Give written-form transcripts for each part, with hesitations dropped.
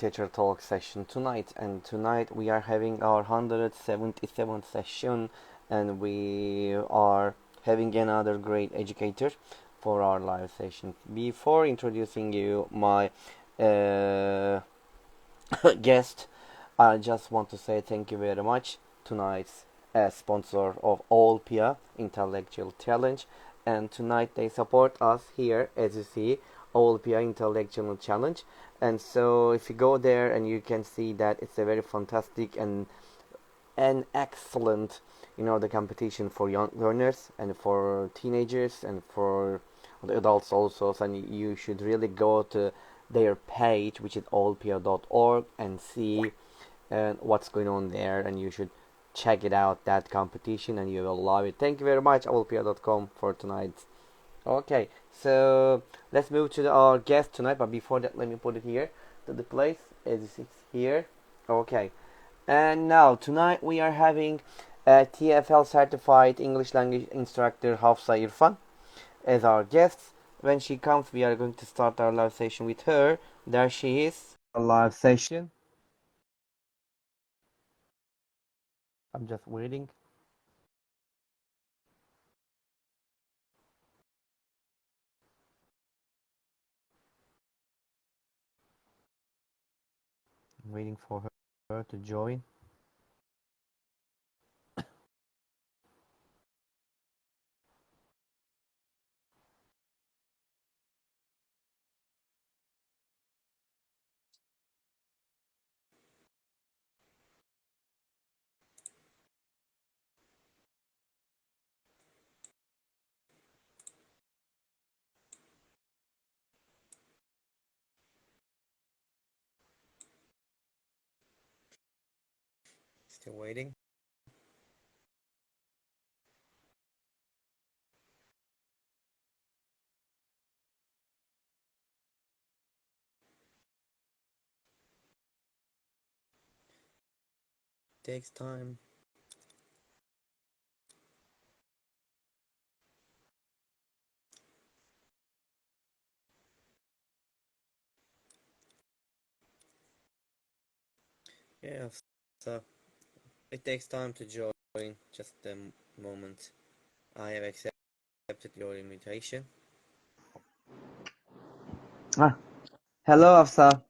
teacher talk session tonight, and tonight we are having our 177th session, and we are having another great educator for our live session. Before introducing you my uh, guest, I just want to say thank you very much. Tonight's sponsor of All Pia Intellectual Challenge, and tonight they support us here, as you see, All Pia Intellectual Challenge. And so, if you go there, and you can see that it's a very fantastic and an excellent, the competition for young learners and for teenagers and for the adults also. So, and you should really go to their page, which is allpia.org, and see what's going on there, and you should check it out, that competition, and you will love it. Thank you very much, allpia.com, for tonight. Okay, so let's move to our guest tonight, but before that, let me put it here to the place as it's here. Okay, and now tonight we are having a TEFL Certified English Language Instructor Hafsa Irfan as our guest. When she comes, we are going to start our live session with her. There she is, a live session. I'm just waiting. I'm waiting for her to join. Still waiting. Takes time. Yeah, so it takes time to join. Just a moment. I have accepted your invitation. Ah, hello, Afsa.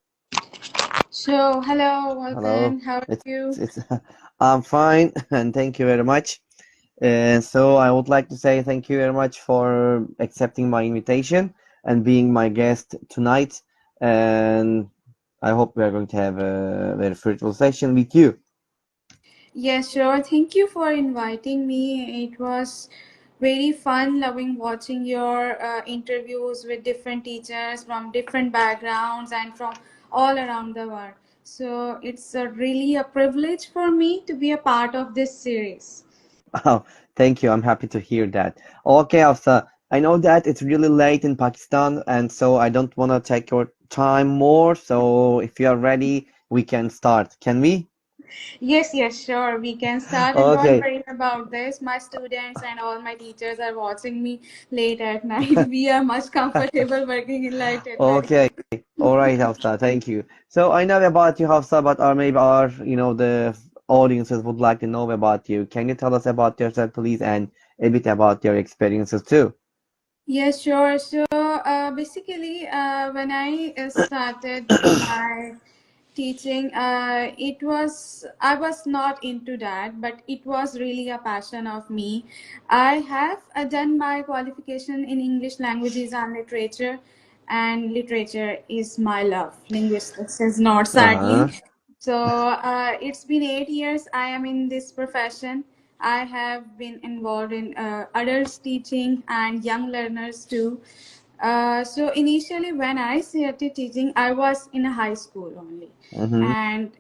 So, hello, Hello. Walden. How are you? It's I'm fine, and thank you very much. So I would like to say thank you very much for accepting my invitation and being my guest tonight. And I hope we are going to have a very fruitful session with you. Yes, sure. Thank you for inviting me. It was very fun loving watching your interviews with different teachers from different backgrounds and from all around the world. So, it's really a privilege for me to be a part of this series. Oh, thank you. I'm happy to hear that. Okay, Afsa, I know that it's really late in Pakistan, and so I don't want to take your time more. So if you are ready, we can start. Can we? Yes, yes, sure. We can start, and don't Okay, worry about this. My students and all my teachers are watching me late at night. We are much comfortable working in late at night. okay. All right, Hafsa, thank you. So I know about you, Hafsa, but maybe the audiences would like to know about you. Can you tell us about yourself, please, and a bit about your experiences too? Yes, sure. So basically, when I started my teaching, I was not into that, but it was really a passion of me. I have done my qualification in English languages and literature, and literature is my love. Linguistics is not, sadly. Uh-huh. So it's been 8 years I am in this profession. I have been involved in adults teaching and young learners too. So initially, when I started teaching, I was in a high school only, Mm-hmm. and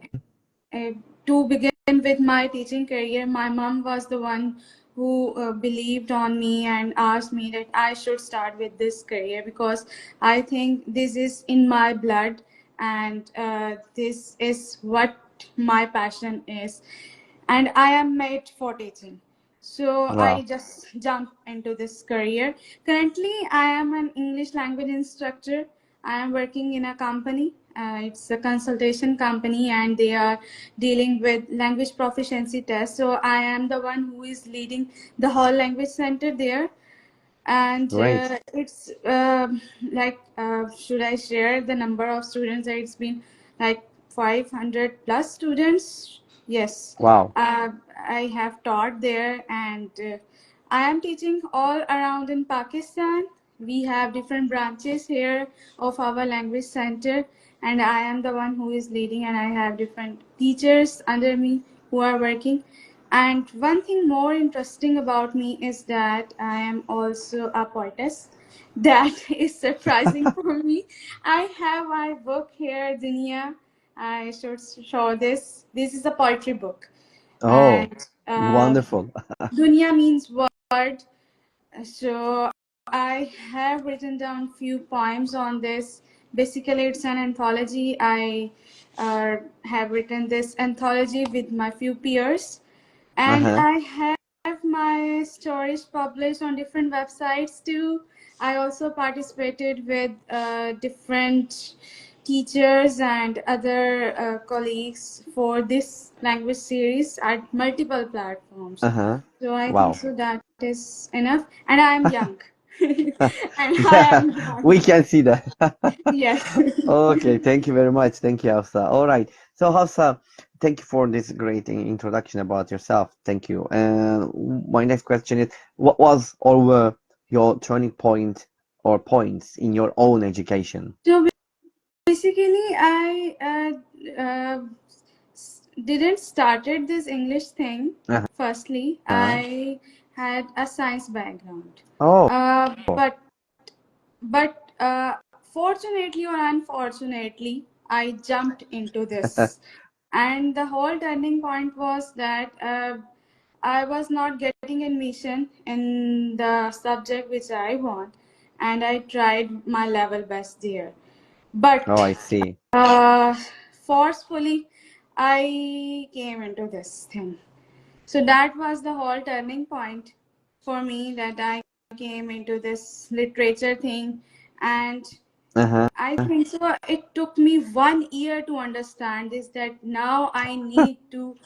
uh, to begin with my teaching career, my mom was the one who believed on me and asked me that I should start with this career because I think this is in my blood, and this is what my passion is, and I am made for teaching. So I Wow. just jumped into this career. Currently, I am an English language instructor. I am working in a company. It's a consultation company, and they are dealing with language proficiency tests. So I am the one who is leading the whole language center there. And Great. it's should I share the number of students? It's been like 500 plus students. Yes, Wow. I have taught there, and I am teaching all around in Pakistan. We have different branches here of our language center, and I am the one who is leading, and I have different teachers under me who are working. And one thing more interesting about me is that I am also a poetess. That is surprising for me. I have my book here, Dunia. I should show this. This is a poetry book. Oh, And wonderful. Dunya means word. So I have written down few poems on this. Basically, it's an anthology. I have written this anthology with my few peers, and Uh-huh. I have my stories published on different websites too. I also participated with different teachers and other colleagues for this language series at multiple platforms. Uh-huh. So I think Wow. so that is enough. And I am young. And I Yeah, am young. we can see that. Yes. Okay, thank you very much. Thank you, Hafsa. All right. So, Hafsa, thank you for this great introduction about yourself. Thank you. And my next question is, what was or were your turning point or points in your own education? So basically, I didn't started this English thing. Firstly, Uh-huh. I had a science background, Oh. but fortunately or unfortunately, I jumped into this, and the whole turning point was that I was not getting admission in the subject which I want, and I tried my level best there. Oh, I But see. uh, forcefully, I came into this thing. So that was the whole turning point for me, that I came into this literature thing. And Uh-huh. I think so. It took me 1 year to understand this, that now I need to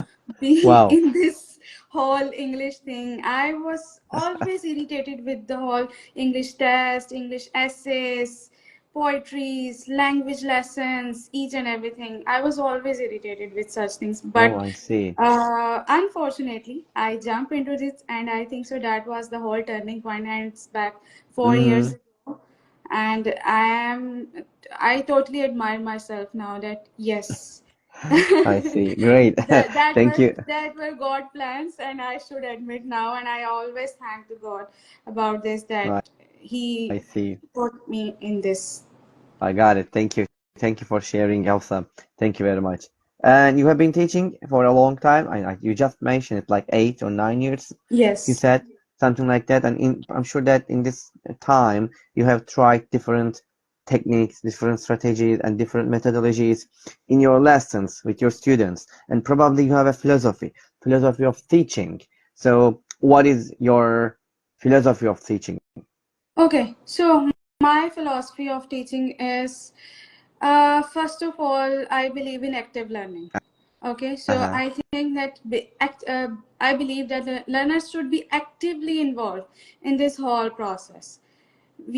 be Wow. in this whole English thing. I was always irritated with the whole English test, English essays, poetries, language lessons, each and everything. I was always irritated with such things. Oh, But I see. unfortunately, I jumped into this, and I think so that was the whole turning point, and it's back 4 years Mm-hmm. ago. And I totally admire myself now, that yes, I see. Great. that that Thank were you. that were God plans, and I should admit now, and I always thank to God about this, I that He see. put me in this. I got it. Thank you. Thank you for sharing, Elsa. Thank you very much. And you have been teaching for a long time. You just mentioned it, like 8 or 9 years, you Yes. said, something like that. And I'm sure that in this time, you have tried different techniques, different strategies, and different methodologies in your lessons with your students. And probably you have a philosophy of teaching. So, what is your philosophy of teaching? Okay, so my philosophy of teaching is, first of all, I believe in active learning. Okay, so Uh-huh. I think that I believe that the learners should be actively involved in this whole process.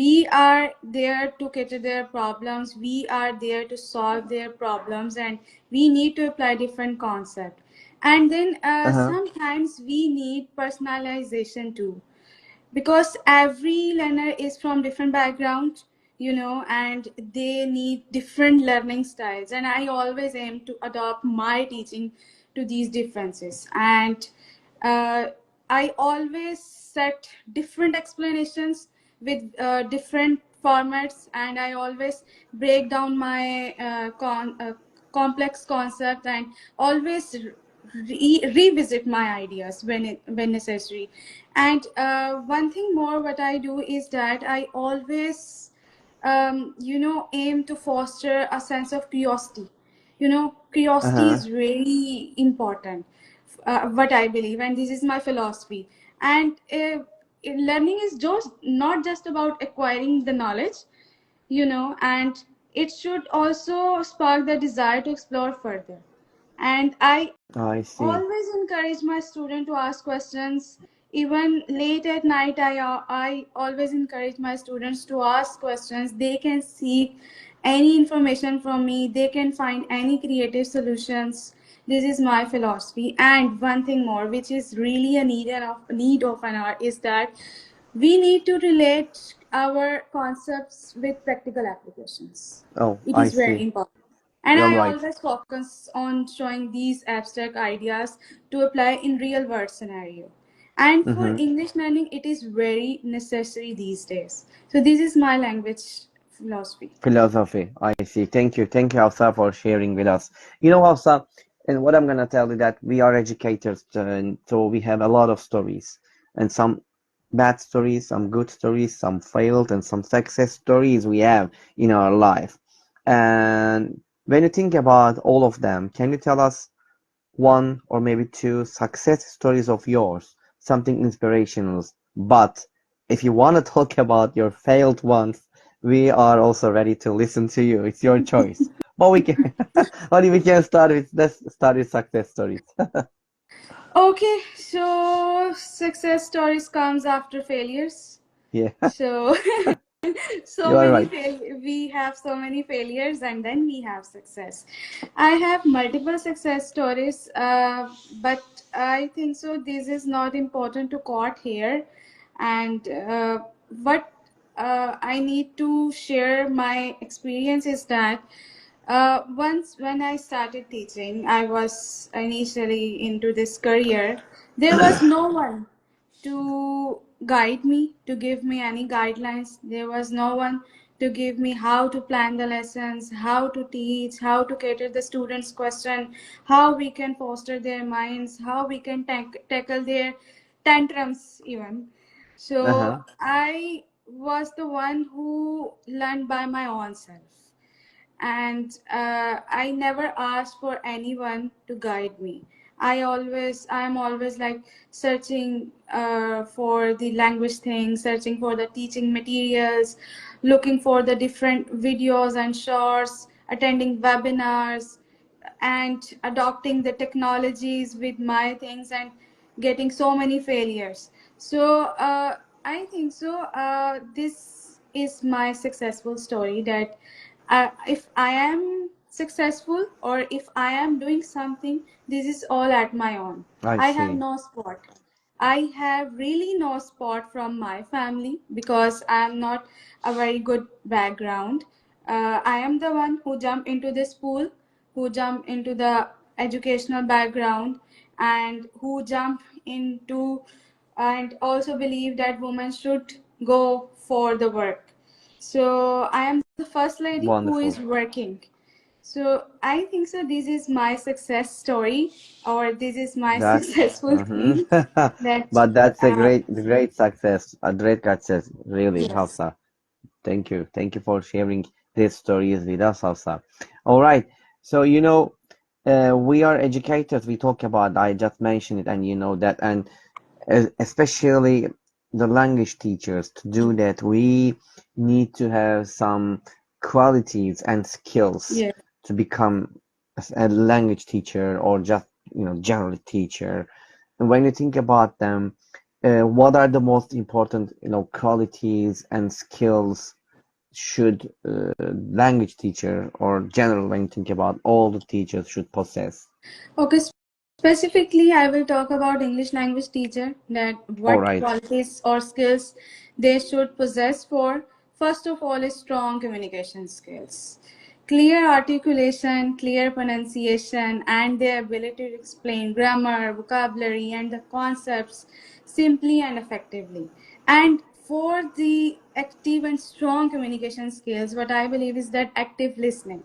We are there to cater their problems, we are there to solve their problems, and we need to apply different concepts. And then Uh-huh. sometimes we need personalization too, because every learner is from different background, and they need different learning styles, and I always aim to adopt my teaching to these differences. And uh, I always set different explanations with different formats, and I always break down my complex concept, and always revisit my ideas when necessary. And one thing more what I do is that I always aim to foster a sense of curiosity. Curiosity Uh-huh. is really important, what I believe, and this is my philosophy. And learning is just not just about acquiring the knowledge, and it should also spark the desire to explore further. And I I see. always encourage my student to ask questions. Even late at night, I always encourage my students to ask questions. They can seek any information from me, they can find any creative solutions. This is my philosophy. And one thing more, which is really a need of an art, is that we need to relate our concepts with practical applications. Oh, It I is very see. important. And You're I right. always focus on showing these abstract ideas to apply in real world scenario. And for Mm-hmm. English learning, it is very necessary these days. So this is my language philosophy. Philosophy. I see. Thank you. Thank you, Hafsa, for sharing with us. You know, Hafsa, and what I'm gonna tell you that we are educators, and so we have a lot of stories, and some bad stories, some good stories, some failed, and some success stories we have in our life. And when you think about all of them, can you tell us one or maybe two success stories of yours, something inspirational. But if you want to talk about your failed ones, we are also ready to listen to you. It's your choice. But we can, only we can start with, let's start with success stories. Okay, so success stories comes after failures. Yeah, So you are right. we have so many failures and then we have success. I have multiple success stories, but I think so this is not important to quote here. And what I need to share my experience is that once when I started teaching, I was initially into this career, there was no one to guide me, to give me any guidelines. There was no one to give me how to plan the lessons, how to teach, how to cater the students' question, how we can foster their minds, how we can tackle their tantrums even. Uh-huh. So I was the one who learned by my own self, and I never asked for anyone to guide me. I'm always like searching for the language things, searching for the teaching materials, looking for the different videos and shorts, attending webinars, and adopting the technologies with my things, and getting so many failures. So I think so this is my successful story, that if I am successful or if I am doing something, this is all at my own. I I have see. no support. I have really no support from my family because I am not a very good background. I am the one who jumped into this pool, who jumped into the educational background, and who jumped into and also believe that women should go for the work. So I am the first lady who is Wonderful. working. So I think so. This is my success story, or this is my That's successful mhm. thing. That But that's a uh, great success, a great success, really, yes. Hafsa. Thank you. Thank you for sharing these stories with us, Hafsa. All right. So, we are educators. We talk about, I just mentioned it, and you know that, and especially the language teachers, to do that, we need to have some qualities and skills Yes. to become a language teacher or just, general teacher. And when you think about them, what are the most important, qualities and skills should language teacher or general when you think about all the teachers should possess? Okay, specifically, I will talk about English language teacher, that All what right. qualities or skills they should possess for. First of all, is strong communication skills. Clear articulation, clear pronunciation, and their ability to explain grammar, vocabulary, and the concepts simply and effectively. And for the active and strong communication skills, what I believe is that active listening.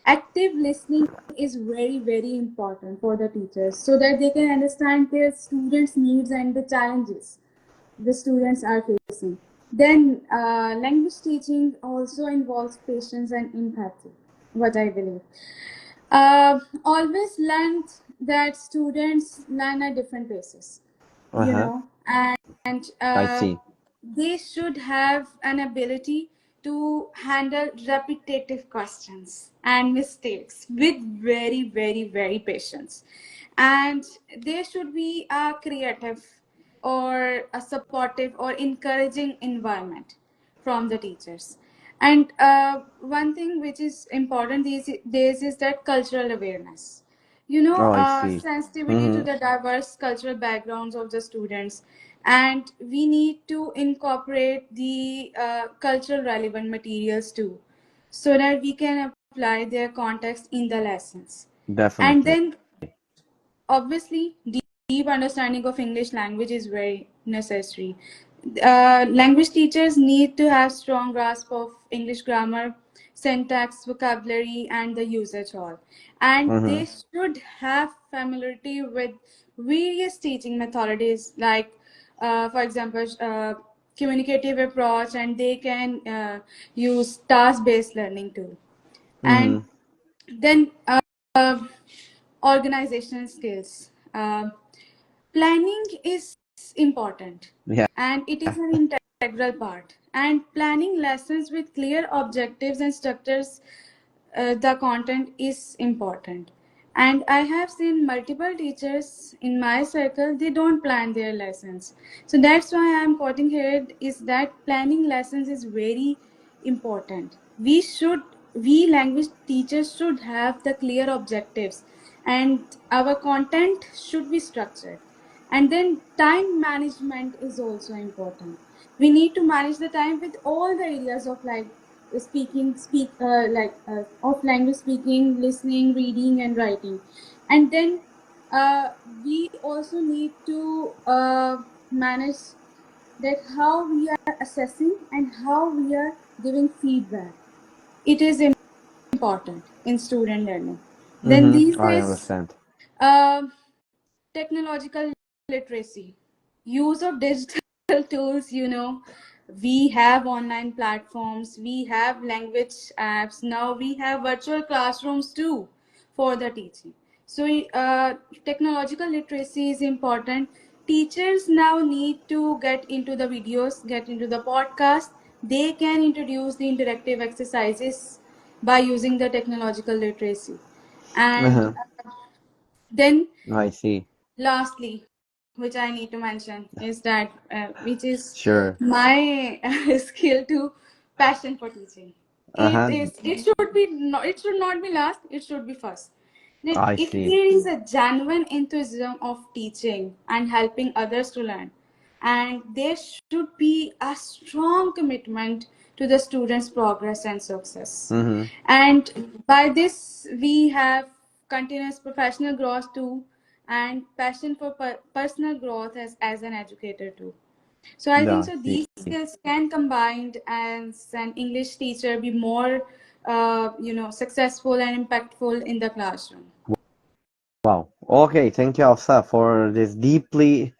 Active listening is very very important for the teachers so that they can understand their students needs and the challenges the students are facing. Then language teaching also involves patience and empathy, what I believe. Always learned that students learn at different paces, Uh-huh. and I see. they should have an ability to handle repetitive questions and mistakes with very, very, very patience. And there should be a creative or a supportive or encouraging environment from the teachers. And one thing which is important these days is that cultural awareness. Oh, I see. Sensitivity to Mm-hmm. the diverse cultural backgrounds of the students, and we need to incorporate the cultural relevant materials too, so that we can apply their context in the lessons. And Definitely. then obviously deep understanding of English language is very necessary. Language teachers need to have strong grasp of English grammar, syntax, vocabulary, and the usage hall, and Mm-hmm. they should have familiarity with various teaching methodologies like for example communicative approach, and they can use task based learning too. And Mm-hmm. then organizational skills. Planning is important, Yeah. and it is an integral part. And planning lessons with clear objectives and structures, the content is important. And I have seen multiple teachers in my circle, they don't plan their lessons. So that's why I'm quoting here is that planning lessons is very important. We language teachers should have the clear objectives, and our content should be structured. And then time management is also important. We need to manage the time with all the areas of like of language: speaking, listening, reading, and writing. And then uh, we also need to manage that how we are assessing and how we are giving feedback. It is important in student learning. Then these Mm-hmm. I days, understand. um technological literacy, use of digital tools. We have online platforms, we have language apps, now we have virtual classrooms too for the teaching. So technological literacy is important. Teachers now need to get into the videos, get into the podcast. They can introduce the interactive exercises by using the technological literacy. And Uh-huh. then I see. lastly, which I need to mention is that which is Sure. my skill to passion for teaching. Uh-huh. It should be no, it should not be last, it should be first. That I if see. there is a genuine enthusiasm of teaching and helping others to learn, and there should be a strong commitment to the students' progress and success. Mm-hmm. And by this, we have continuous professional growth too, and passion for personal growth as an educator too. So I think Yeah, I so see. these skills can combined as an English teacher be more successful and impactful in the classroom. Wow. Okay, thank you, Afsa, for this deeply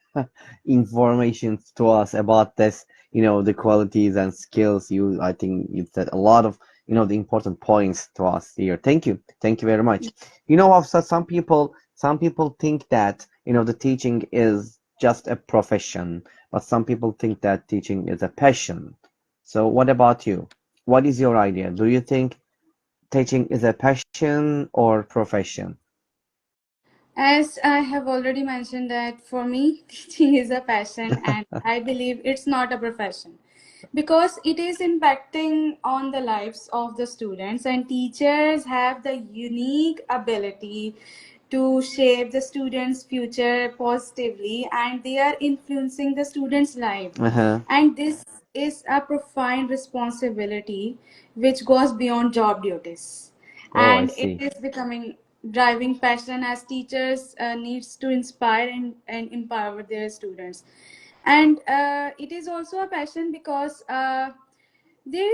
information to us about this, the qualities and skills. I think you said a lot of, the important points to us here. Thank you. Thank you very much. Afsa, some people think that, the teaching is just a profession, but some people think that teaching is a passion. So what about you? What is your idea? Do you think teaching is a passion or profession? As I have already mentioned that for me, teaching is a passion, and I believe it's not a profession because it is impacting on the lives of the students, and teachers have the unique ability to shape the students' future positively, and they are influencing the students' life. Uh-huh. And this is a profound responsibility which goes beyond job duties, Oh, I and it see. is becoming driving passion as teachers needs to inspire and empower their students. And it is also a passion because there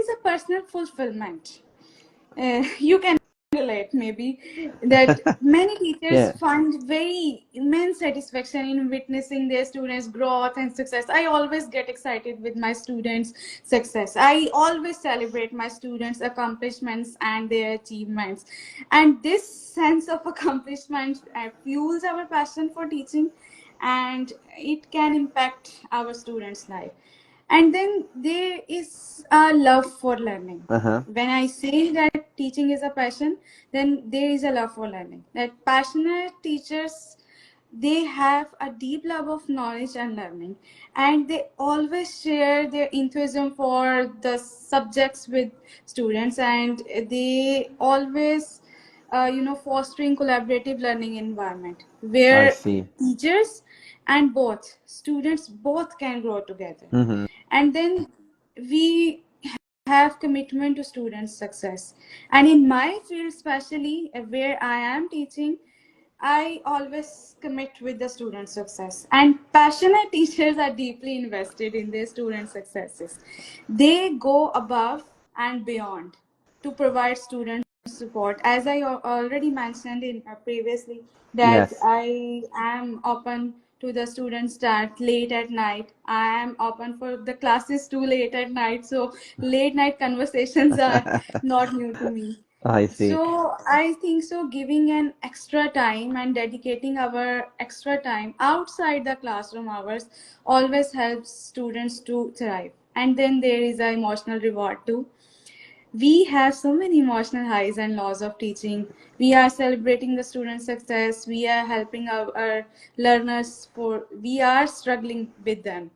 is a personal fulfillment. You can relate maybe that many teachers Yeah. find very immense satisfaction in witnessing their students growth and success. I always get excited with my students success. I always celebrate my students accomplishments and their achievements, and this sense of accomplishment fuels our passion for teaching, and it can impact our students life. And then there is a love for learning. Uh-huh. When I say that teaching is a passion, then there is a love for learning. That passionate teachers, they have a deep love of knowledge and learning, and they always share their enthusiasm for the subjects with students, and they always fostering collaborative learning environment I where see. teachers and both students both can grow together. Mm-hmm. And then we have commitment to students success. And in my field, especially where I am teaching, I always commit with the student success, and passionate teachers are deeply invested in their student successes. They go above and beyond to provide student support. As I already mentioned in previously, that Yes. I am open to the students start late at night. I am open for the classes too late at night. So late night conversations are not new to me. I see. So I think so giving an extra time and dedicating our extra time outside the classroom hours always helps students to thrive. And then there is an emotional reward too. We have so many emotional highs and lows of teaching. We are celebrating the student success. We are helping our learners for we are struggling with them.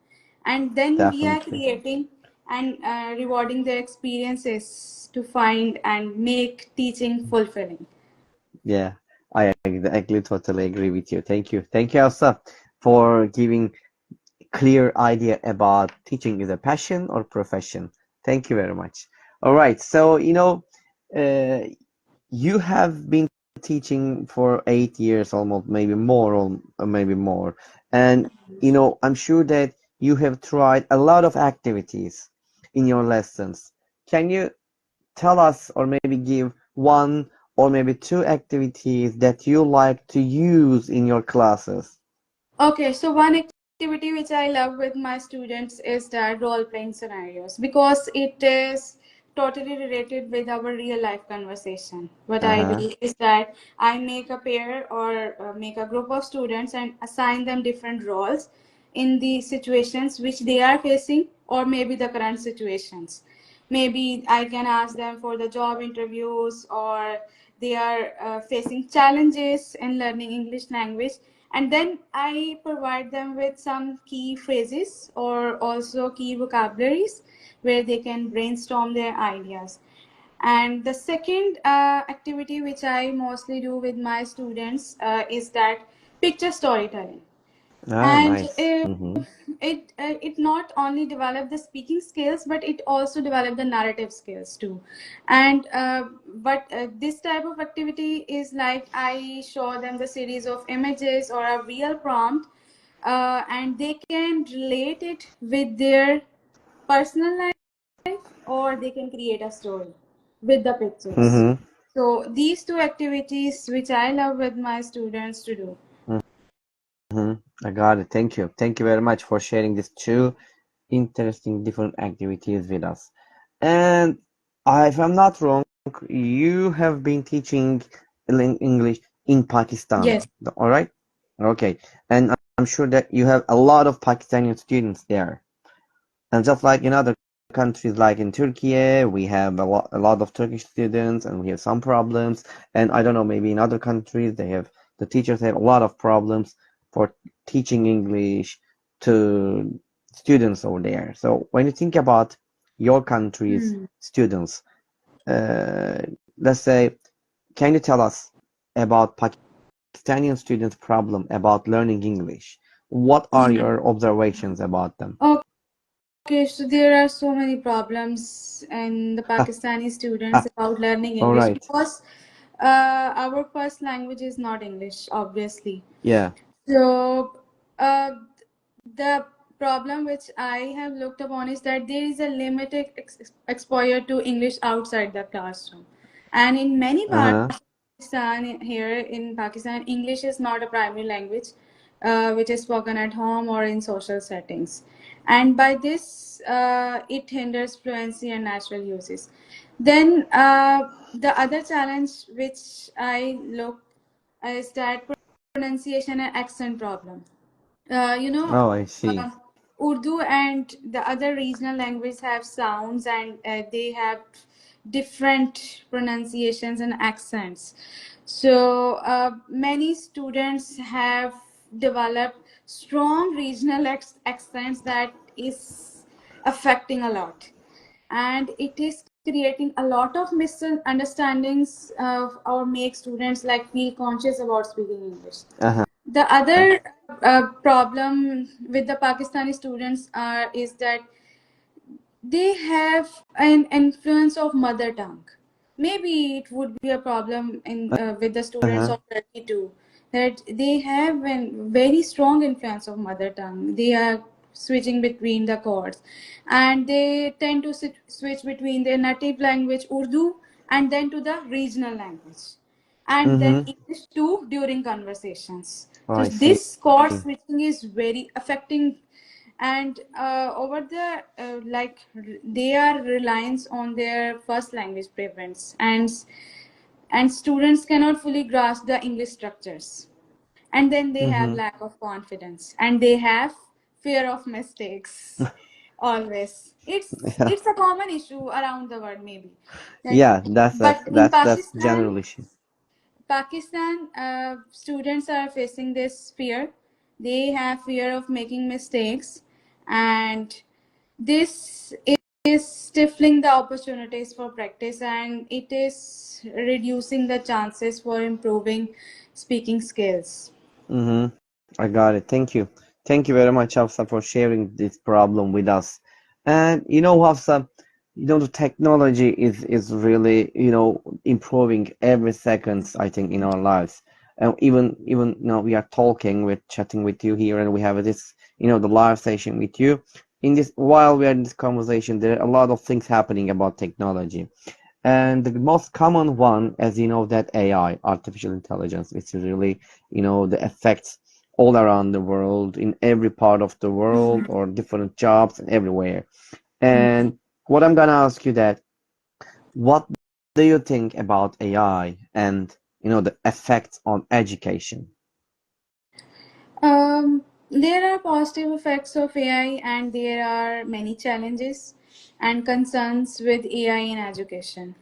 And then we are Definitely. creating and rewarding their experiences to find and make teaching fulfilling. Yeah, I exactly totally agree with you. Thank you. Thank you, Elsa, for giving clear idea about teaching is a passion or profession. Thank you very much. All right, so uh, you have been teaching for 8 years, almost maybe more, or maybe more, and I'm sure that you have tried a lot of activities in your lessons. Can you tell us, or maybe give one or maybe two activities that you like to use in your classes? Okay, so one activity which I love with my students is that role playing scenarios because it is totally related with our real life conversation. What I Uh-huh. do is that I make a pair or make a group of students and assign them different roles in the situations which they are facing or maybe the current situations. Maybe I can ask them for the job interviews or they are facing challenges in learning English language, and then I provide them with some key phrases or also key vocabularies where they can brainstorm their ideas. And the second activity which I mostly do with my students is that picture storytelling. Ah, And nice. Mm-hmm. it not only develop the speaking skills but it also develop the narrative skills too. And but this type of activity is like I show them the series of images or a real prompt, and they can relate it with their personal life or they can create a story with the pictures. Mm-hmm. So these two activities which I love with my students to do. Mm-hmm. I got it. Thank you. Thank you very much for sharing these two interesting different activities with us. And if I'm not wrong, you have been teaching English in Pakistan. Yes. All right? Okay. And I'm sure that you have a lot of Pakistani students there. And just like in other countries, like in Turkey, we have a lot of Turkish students, and we have some problems. And I don't know, maybe in other countries, the teachers have a lot of problems for teaching English to students over there. So when you think about your country's Hmm. students, uh, let's say, can you tell us about Pakistani students' problem about learning English? What are your observations about them? Okay, so there are so many problems in the Pakistani students about learning All English right. because our first language is not English, obviously. Yeah. So, uh, the problem which I have looked upon is that there is a limited exposure to English outside the classroom. And in many parts Uh-huh. of Pakistan, here in Pakistan, English is not a primary language which is spoken at home or in social settings. And by this, it hinders fluency and natural uses. Then, the other challenge which I look is that pronunciation and accent problem. Uh, you know, Oh, I uh, see. Urdu and the other regional languages have sounds, and they have different pronunciations and accents. So many students have developed strong regional accents that is affecting a lot, and it is creating a lot of misunderstandings or make students like feel conscious about speaking English. Uh-huh. The other problem with the Pakistani students is that they have an influence of mother tongue. Maybe it would be a problem in with the students Uh-huh. of Turkey too, that they have a very strong influence of mother tongue. They are switching between the chords, and they tend to switch between their native language Urdu and then to the regional language, and then Mm-hmm. English too during conversations. Oh, So I see. this chord switching is very affecting, and over the they are reliance on their first language preference, and students cannot fully grasp the English structures, and then they have Mm-hmm. lack of confidence, and they have fear of mistakes always. Yeah. It's a common issue around the world, maybe that, Yeah, that's but in that's general issue. Pakistan, students are facing this fear. They have fear of making mistakes, and this is stifling the opportunities for practice, and it is reducing the chances for improving speaking skills. Mm-hmm. I got it. Thank you. Thank you very much, Hafsa, for sharing this problem with us. And Hafsa, the technology is really, improving every second, I think, in our lives. And even we are talking, we're chatting with you here, and we have this, the live session with you. In this, while we are in this conversation, there are a lot of things happening about technology. And the most common one, as you know, that AI, artificial intelligence, it's really, the effects all around the world, in every part of the world, or different jobs and everywhere. And what I'm gonna ask you that, what do you think about AI and, the effects on education? There are positive effects of AI, and there are many challenges and concerns with AI in education.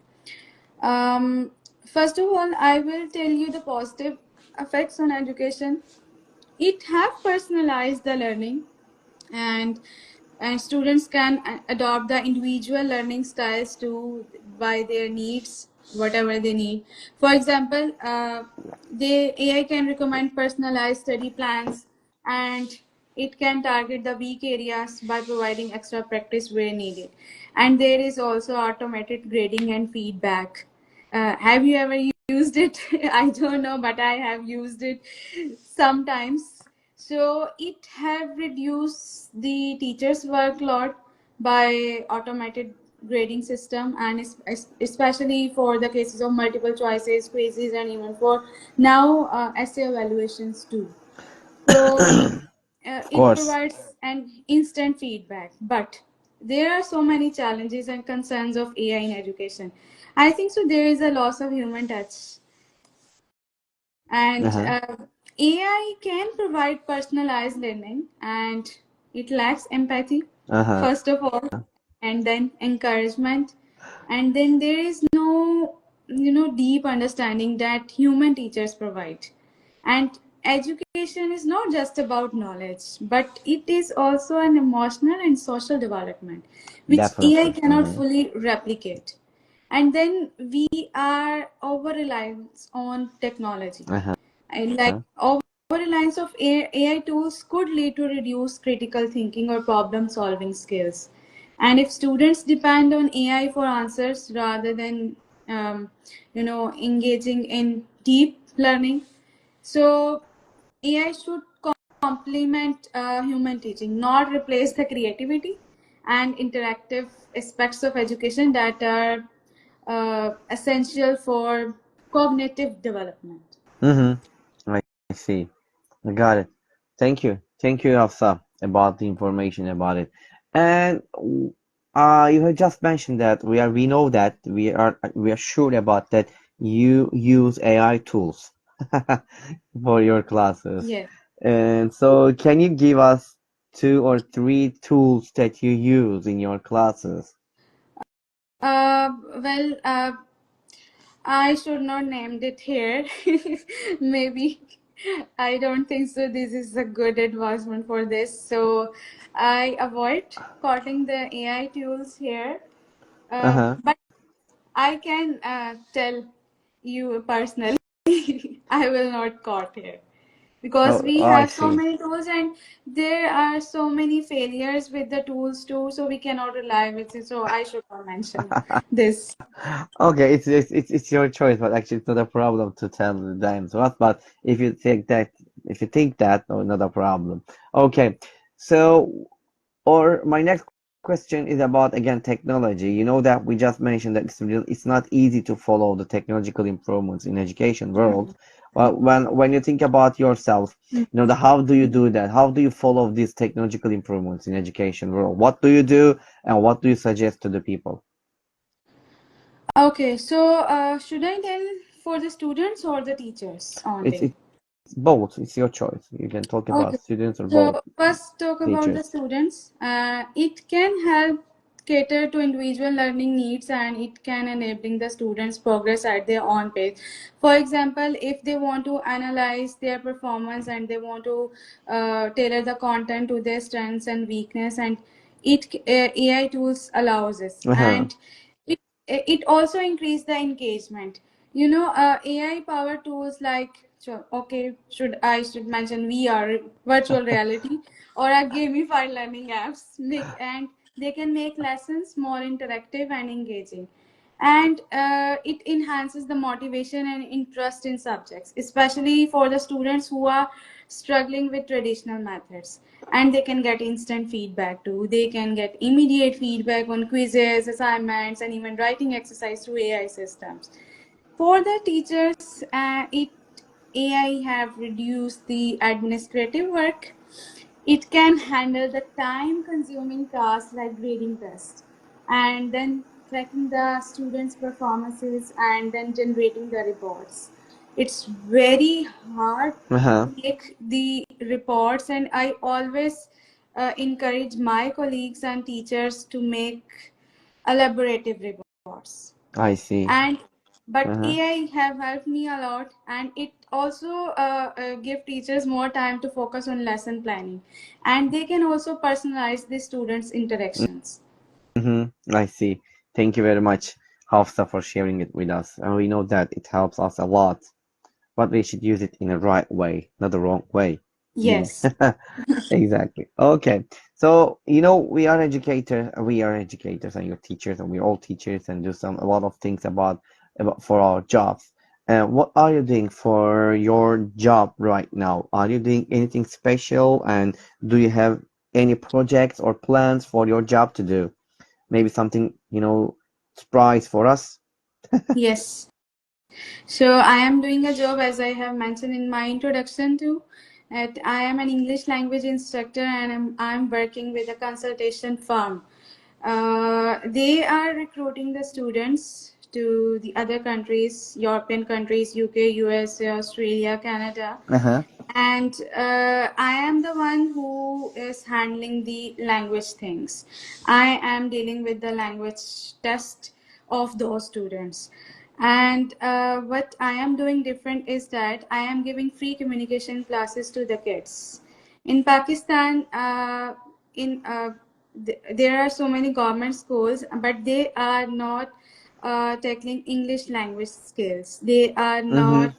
Um, First of all, I will tell you the positive effects on education. It have personalized the learning, and students can adopt the individual learning styles to by their needs, whatever they need. For example, the AI can recommend personalized study plans, and it can target the weak areas by providing extra practice where needed. And there is also automated grading and feedback. Have you ever used it? I don't know, but I have used it sometimes. So it have reduced the teacher's workload by automated grading system, and especially for the cases of multiple choices, quizzes, and even for now essay evaluations too. So Of it course. provides an instant feedback, but there are so many challenges and concerns of AI in education. I think so. There is a loss of human touch, and Uh-huh. AI can provide personalized learning, and it lacks empathy, Uh-huh. first of all, and then encouragement, and then there is no deep understanding that human teachers provide. And education is not just about knowledge, but it is also an emotional and social development, which AI Definitely. cannot Mm-hmm. fully replicate. And then we are over reliance on technology, Uh-huh. and like over reliance of AI tools could lead to reduced critical thinking or problem solving skills. And if students depend on AI for answers rather than engaging in deep learning, so AI should complement human teaching, not replace the creativity and interactive aspects of education that are essential for cognitive development. Mm-hmm. I see. I got it. Thank you. Thank you, Hafsa, about the information about it. And you have just mentioned that we know that we are sure about that you use AI tools for your classes. Yes. And so can you give us two or three tools that you use in your classes? Well, I should not name it here. Maybe I don't think so. This is a good advancement for this. So I avoid quoting the AI tools here. Uh-huh. But I can tell you personally, I will not quote here because Oh, we I have so see. many tools and there are so many failures with the tools too. So we cannot rely with it. So I should not mention this. Okay, it's your choice, but actually it's not a problem to tell them to us. But if you think that, no, not a problem. Okay, so or my next question is about again technology. You know that we just mentioned that it's not easy to follow the technological improvements in education world. Well, when you think about yourself, you know, how do you do that? How do you follow these technological improvements in education world? What do you do, and what do you suggest to the people? Okay, so should I tell for the students or the teachers only? It's both. It's your choice. You can talk Okay. about students or both So first talk about the teachers. students. It can help cater to individual learning needs and it can enabling the students progress at their own pace. For example, if they want to analyze their performance and they want to tailor the content to their strengths and weakness, and AI tools allows us, Uh-huh. and it also increase the engagement. AI power tools like, sure, okay, should mention VR, virtual reality, or a gamified learning apps make, and they can make lessons more interactive and engaging, and it enhances the motivation and interest in subjects, especially for the students who are struggling with traditional methods. And they can get instant feedback too. They can get immediate feedback on quizzes, assignments, and even writing exercise through AI systems. For the teachers, it AI have reduced the administrative work. It can handle the time consuming tasks like grading tests and then tracking the students' performances and then generating the reports. It's very hard Uh-huh. to make the reports, and I always encourage my colleagues and teachers to make elaborative reports. I see. And but Uh-huh. AI have helped me a lot, and it also give teachers more time to focus on lesson planning, and they can also personalize the students interactions. Mm-hmm. I see. Thank you very much, Hafsa, for sharing it with us. And we know that it helps us a lot, but we should use it in the right way, not the wrong way. Mm. Yes. Exactly. Okay. So, you know, we are educators and you're teachers and we're all teachers and do a lot of things about for our jobs. And what are you doing for your job right now? Are you doing anything special? And do you have any projects or plans for your job to do? Maybe something, you know, surprise for us? Yes. So I am doing a job, as I have mentioned in my introduction too. That I am an English language instructor, and I'm working with a consultation firm. They are recruiting the students to the other countries, European countries, UK, USA, Australia, Canada, Uh-huh. and I am the one who is handling the language things. I am dealing with the language test of those students, and what I am doing different is that I am giving free communication classes to the kids in Pakistan. In There are so many government schools, but they are not tackling English language skills. They are Mm-hmm.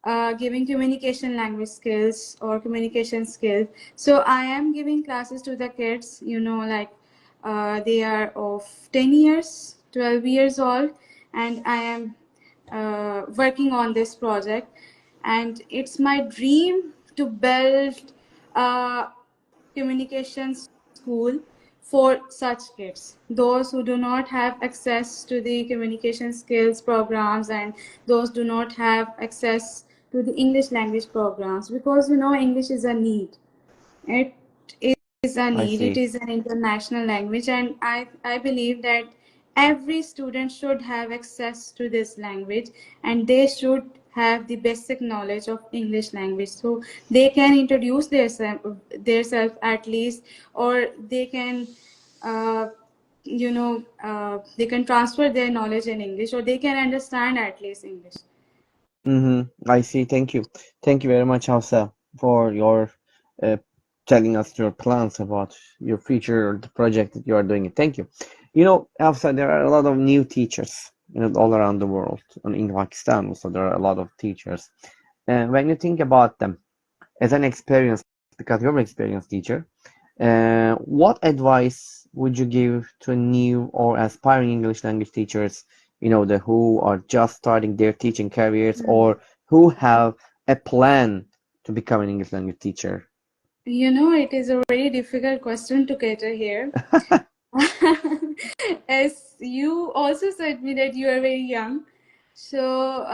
not giving communication language skills or communication skills. So I am giving classes to the kids, like they are of 10 years, 12 years old, and I am working on this project. And it's my dream to build a communication school for such kids, those who do not have access to the communication skills programs, and those do not have access to the English language programs, because English is a need. It is a I need. It see. is an international language, and I believe that every student should have access to this language, and they should have the basic knowledge of English language, so they can introduce their self at least, or they can uh, they can transfer their knowledge in English, or they can understand at least English. I see. Thank you. Thank you very much, Hafsa, for your uh, telling us your plans about your future, the project that you are doing. Thank you. You know, Hafsa, there are a lot of new teachers, all around the world. And in Pakistan, also, there are a lot of teachers. And when you think about them as an experienced, because you're an experienced teacher, what advice would you give to new or aspiring English language teachers, the who are just starting their teaching careers or who have a plan to become an English language teacher? It is a very difficult question to cater here. As you also said me that you are very young, so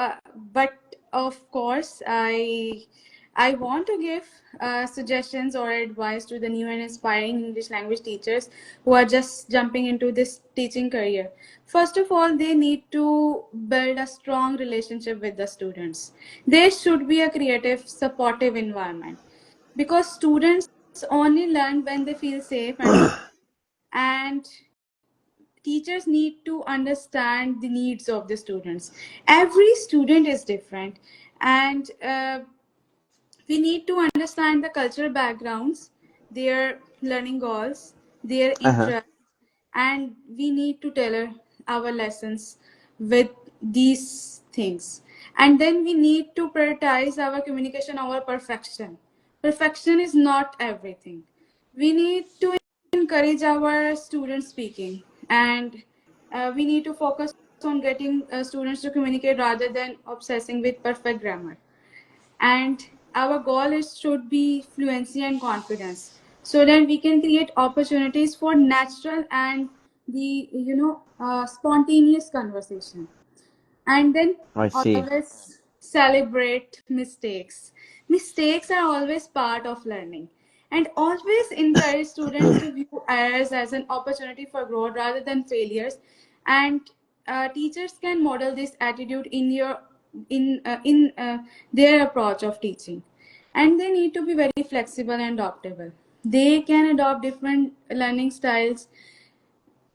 but of course I want to give suggestions or advice to the new and aspiring English language teachers who are just jumping into this teaching career. First of all, they need to build a strong relationship with the students. There should be a creative, supportive environment, because students only learn when they feel safe and seen. And teachers need to understand the needs of the students. Every student is different, and we need to understand the cultural backgrounds, their learning goals, their Uh-huh. interests, and we need to tailor our lessons with these things. And then we need to prioritize our communication over perfection. Perfection is not everything. We need to encourage our students speaking, and we need to focus on getting students to communicate rather than obsessing with perfect grammar. And our goal is should be fluency and confidence, so that we can create opportunities for natural and the spontaneous conversation. And then I see. always celebrate mistakes. Mistakes are always part of learning, and always encourage students to view errors as an opportunity for growth rather than failures. And teachers can model this attitude in their approach of teaching. And they need to be very flexible and adaptable. They can adopt different learning styles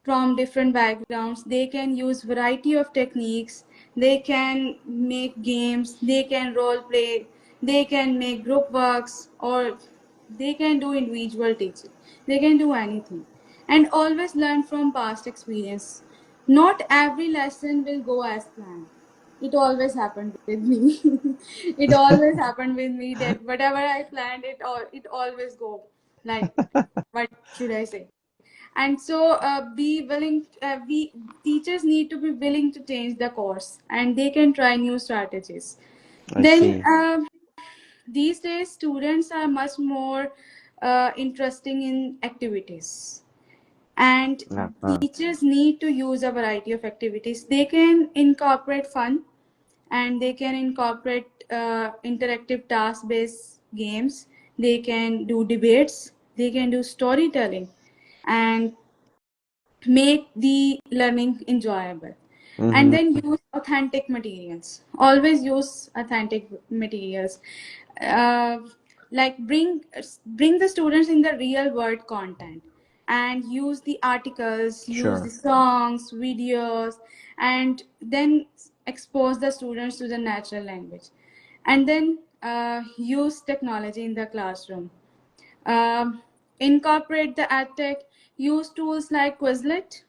from different backgrounds. They can use variety of techniques. They can make games, they can role play, they can make group works, or they can do individual teaching. They can do anything. And always learn from past experience. Not every lesson will go as planned. It always happened with me. It always happened with me that whatever I planned, it always go like, what should I say? And so be willing, we teachers need to be willing to change the course, and they can try new strategies. I Then see. these days students are much more interesting in activities, and Uh-huh. teachers need to use a variety of activities. They can incorporate fun, and they can incorporate interactive task based games. They can do debates, they can do storytelling, and make the learning enjoyable. And Mm-hmm. then use authentic materials. Always use authentic materials. uh, like bring the students in the real world content, and use the articles, use the Sure. songs, videos, and then expose the students to the natural language. And then use technology in the classroom. Incorporate the edtech. Use tools like Quizlet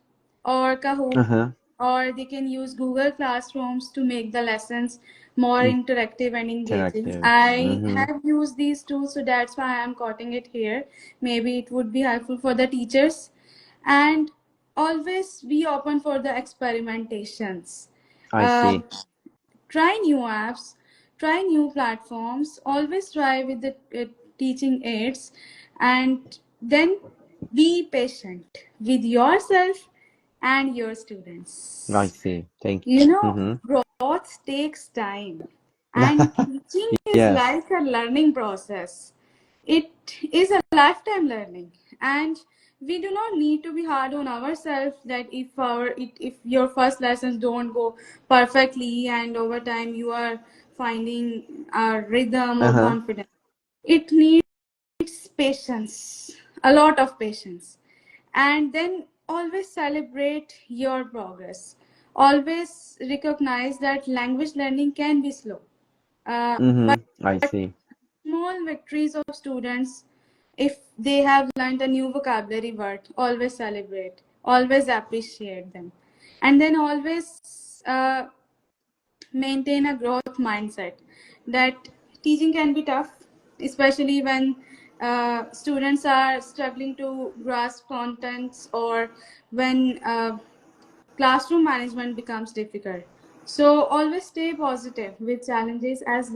or Kahoot, Uh-huh. or they can use Google Classrooms to make the lessons more interactive and engaging. Interactive. I Mm-hmm. have used these tools, so that's why I'm quoting it here. Maybe it would be helpful for the teachers. And always be open for the experimentations. I Um, see. Try new apps, try new platforms, always try with the teaching aids. And then be patient with yourself and your I students. see. Thank you. Mm-hmm. Growth takes time, and teaching is Yes. like a learning process. It is a lifetime learning, and we do not need to be hard on ourselves that if your first lessons don't go perfectly, and over time you are finding a rhythm or Uh-huh. confidence. It needs patience, a lot of patience. And then always celebrate your progress. Always recognize that language learning can be slow. But Mm-hmm. I see. small victories of students, if they have learned a new vocabulary word, always celebrate, always appreciate them. And then always maintain a growth mindset that teaching can be tough, especially when students are struggling to grasp contents or when classroom management becomes difficult. So always stay positive with challenges as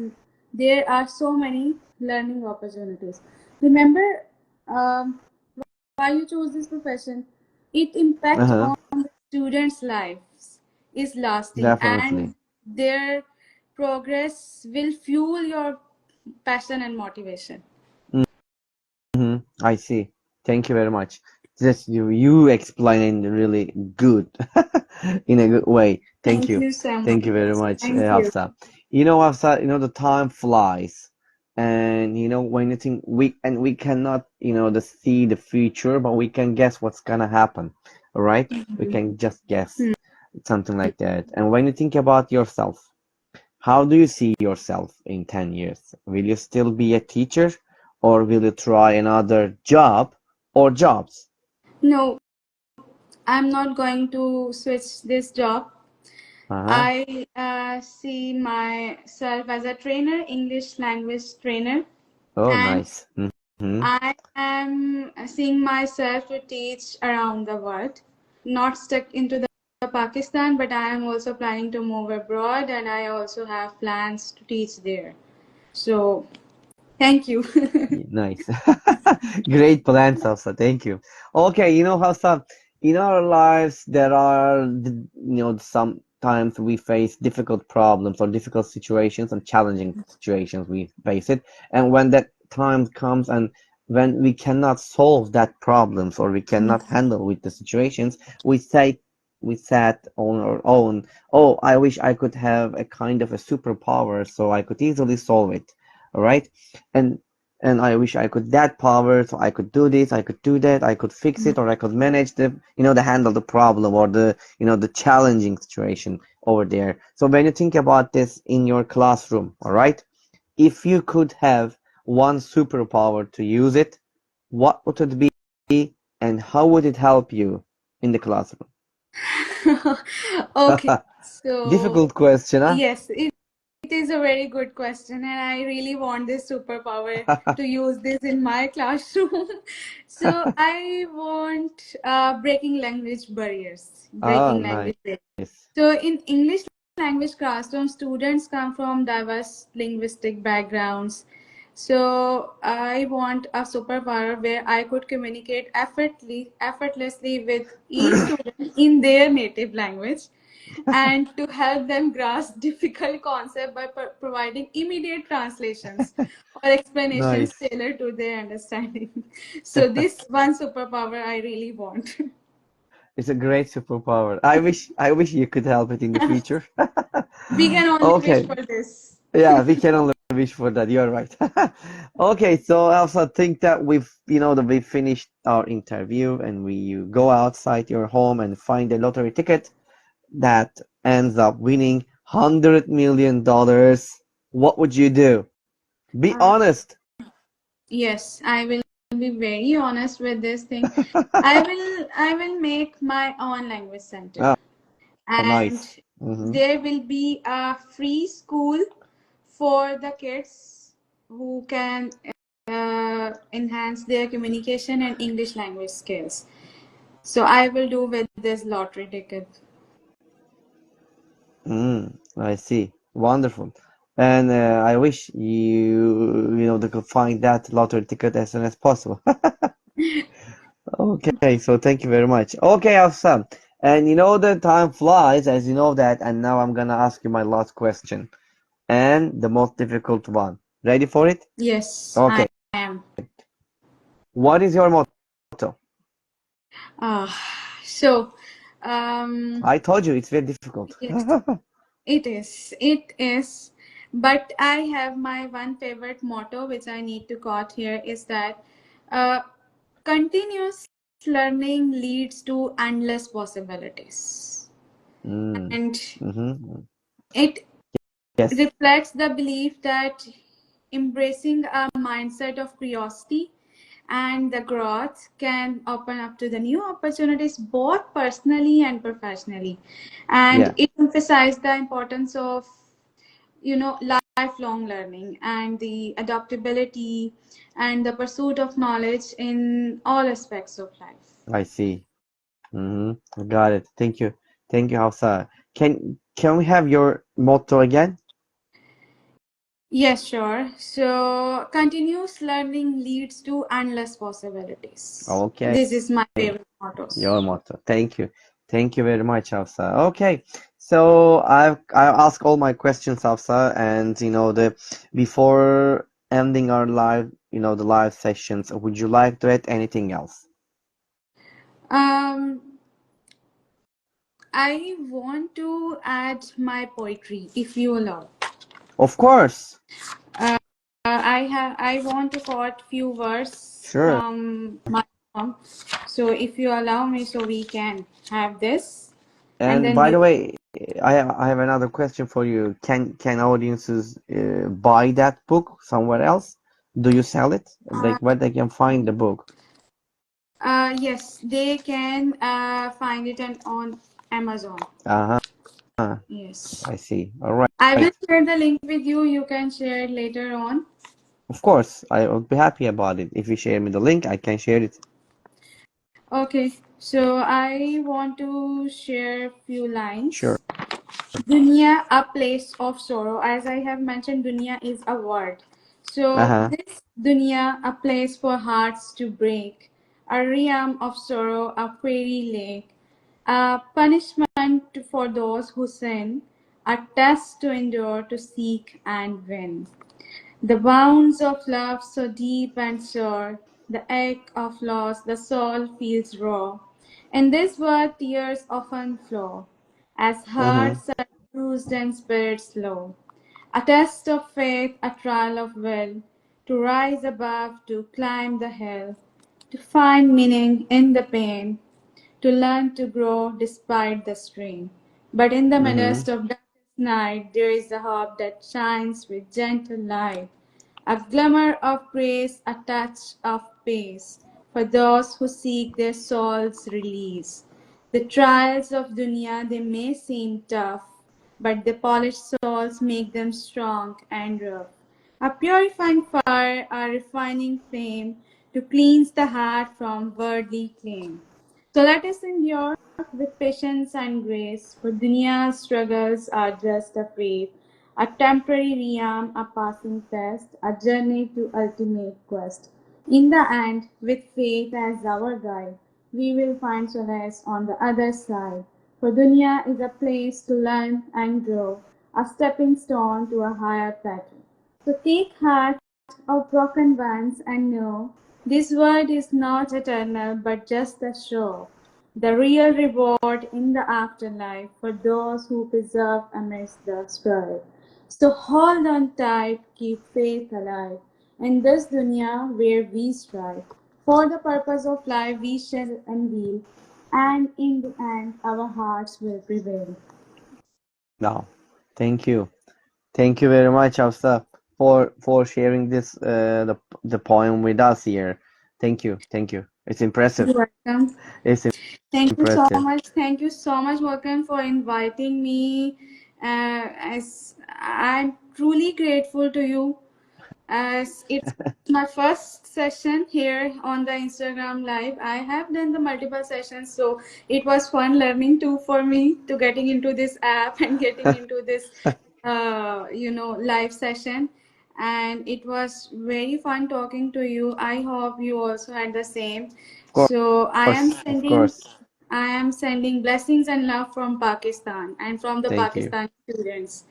there are so many learning opportunities. Remember, um, why you chose this profession, it impact Uh-huh. on the students' lives is lasting Definitely. and their progress will fuel your passion and motivation. Mm-hmm. I see. Thank you very much. Just you explained really good in a good way. Thank Thank you. you so Thank you much. very much, Thank you. Hafsa. Hafsa, the time flies. And when you think we cannot, see the future, but we can guess what's gonna happen. All right? We can just guess something like that. And when you think about yourself, how do you see yourself in 10 years? Will you still be a teacher or will you try another job or jobs? No, I'm not going to switch this job. Uh-huh. I see myself as a trainer, English language trainer, Oh, and nice. Mm-hmm. I am seeing myself to teach around the world, not stuck into the Pakistan, but I am also planning to move abroad and I also have plans to teach there. So, thank you. Nice. Great plans, Hafsa. Thank you. Okay, Hafsa, in our lives, there are, sometimes we face difficult problems or difficult situations and challenging situations we face it. And when that time comes and when we cannot solve that problems or we cannot handle with the situations, we sat on our own. Oh, I wish I could have a kind of a superpower so I could easily solve it. All right. And and I wish I could that power so I could do this, I could do that, I could fix it, or I could manage the handle the problem or the challenging situation over there. So when you think about this in your classroom, all right, if you could have one superpower to use it, what would it be, and how would it help you in the classroom? Okay, so Difficult question, huh? yes, it is a very good question, and I really want this superpower to use this in my classroom. So I want breaking language barriers, Oh, breaking nice. language barriers. So in English language classroom, students come from diverse linguistic backgrounds. So I want a superpower where I could communicate effortlessly with each student in their native language and to help them grasp difficult concepts by providing immediate translations or explanations Nice. tailored to their understanding. So this one superpower I really want. It's a great superpower. I wish you could help it in the future. We can only wish Okay. for this. Yeah, we can only wish for that. You're right. Okay, so I also think that we finished our interview and we go outside your home and find a lottery ticket that ends up winning $100 million. What would you do? Be Uh, honest. yes, I will be very honest with this thing. I will make my own language center, Oh, and nice. Hmm. there will be a free school for the kids who can enhance their communication and English language skills. So I will do with this lottery ticket. I see. Wonderful. And I wish they could find that lottery ticket as soon as possible. Okay, so thank you very much. Okay, Afsam. And the time flies, as you know that, and now I'm gonna ask you my last question. And the most difficult one. Ready for it? Yes, I Okay. am. What is your motto? Uh, so, um, I told you it's very difficult. yes, it is. It is. But I have my one favorite motto, which I need to quote here, is that uh, continuous learning leads to endless possibilities. Mm. And Mm-hmm. it Yes, reflects the belief that embracing a mindset of curiosity and the growth can open up to the new opportunities both personally and professionally, and yeah, it emphasizes the importance of lifelong learning and the adaptability and the pursuit of knowledge in all aspects of life. I see. Mm-hmm. Got it. Thank you, Hafsa. Can we have your motto again? Yes, sure. So, continuous learning leads to endless possibilities. Okay, This is my favorite mottos. your motto. Thank you very much, Hafsa. Okay, so I ask all my questions, Hafsa, and the before ending our live, the live sessions, would you like to add anything else? Um, I want to add my poetry, if you allow. Of course, I want to quote few verses sure. from my poem. So if you allow me, so we can have this, and And then by we. the way, I have another question for you. Can audiences buy that book somewhere else? Do you sell it? Uh, Like where they can find the book? yes, they can find it on Amazon. Uh-huh. Yes, I see. All right. I will share the link with you. You can share it later on. Of course, I would be happy about it. If you share me the link, I can share it. Okay, so I want to share few Sure. lines. Dunya, a place of sorrow. As I have mentioned, dunya is a word. So, Uh-huh. this dunya, a place for hearts to break, a realm of sorrow, a fairy lake, a punishment for those who sin, a test to endure, to seek and win. The wounds of love so deep and sore, the ache of loss, the soul feels raw. In this world tears often flow, as Mm-hmm. hearts are bruised and spirits low. A test of faith, a trial of will, to rise above, to climb the hill, to find meaning in the pain, to learn to grow despite the strain. But in the Mm-hmm. midst of darkest night, there is a hope that shines with gentle light, a glimmer of praise, a touch of peace for those who seek their soul's release. The trials of dunya they may seem tough, but the polished souls make them strong and rough. A purifying fire, a refining flame to cleanse the heart from worldly claim. So let us endure with patience and grace, for dunia's struggles are just a phase, a temporary realm, a passing test, a journey to ultimate quest. In the end, with faith as our guide, we will find solace on the other side. For dunya is a place to learn and grow, a stepping stone to a higher pattern. So take heart of broken ones and know this world is not eternal but just a show. The real reward in the afterlife for those who persevere amidst the strife. So hold on tight, keep faith alive. In this dunya where we strive, for the purpose of life we shall unveil, and in the end our hearts will prevail. Now, thank you. Thank you very much, Hafsa, for sharing this the poem with us here. Thank you. Thank you. It's impressive. You're welcome. It's Thank you so impressive. much. Thank you so much, Morgan, for inviting me. As I'm truly grateful to you, as it's my first session here on the Instagram Live. I have done the multiple sessions, so it was fun learning too for me to getting into this app and getting into this, live session. And it was very fun talking to you. I hope you also had the same. Of So course, of course. I am sending blessings and love from Pakistan and from the Thank you. Pakistani students.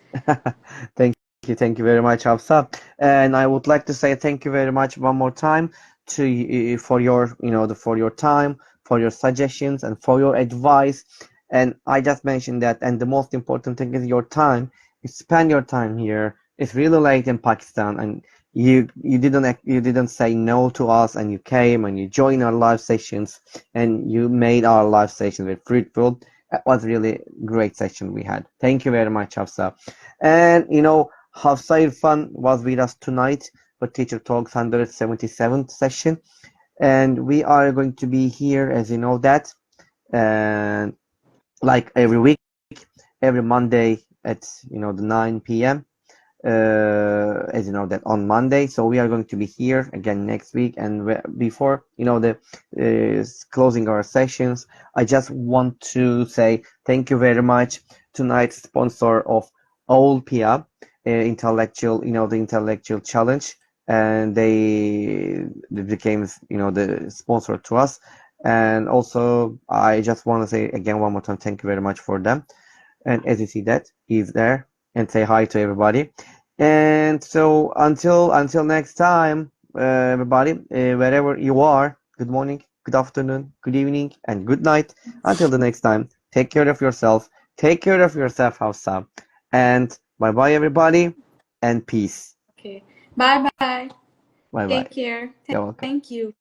Thank you very much, Hafsa. And I would like to say thank you very much one more time for your, for your time, for your suggestions, and for your advice. And I just mentioned that, and the most important thing is your time. You spend your time here it's really late in Pakistan, and you didn't say no to us, and you came and you joined our live sessions, and you made our live sessions very fruitful. It was really great session we had. Thank you very much, Hafsa. And Hafsa Irfan was with us tonight for Teacher Talks 177th session, and we are going to be here, as you know that, and like every week, every Monday at the 9 p.m. As you know that on Monday. So we are going to be here again next week. And before the closing our sessions, I just want to say thank you very much. Tonight's sponsor of Olpia intellectual, the intellectual challenge, and they became the sponsor to us. And also, I just want to say again one more time, thank you very much for them. And as you see that, he's there, and say hi to everybody. And so until next time, everybody, wherever you are, good morning, good afternoon, good evening, and good night. Until the next time, take care of yourself. Take care of yourself, Hafsa. And bye bye, everybody, and peace. Okay. Bye bye. Bye bye. Take care. You're welcome. Thank you.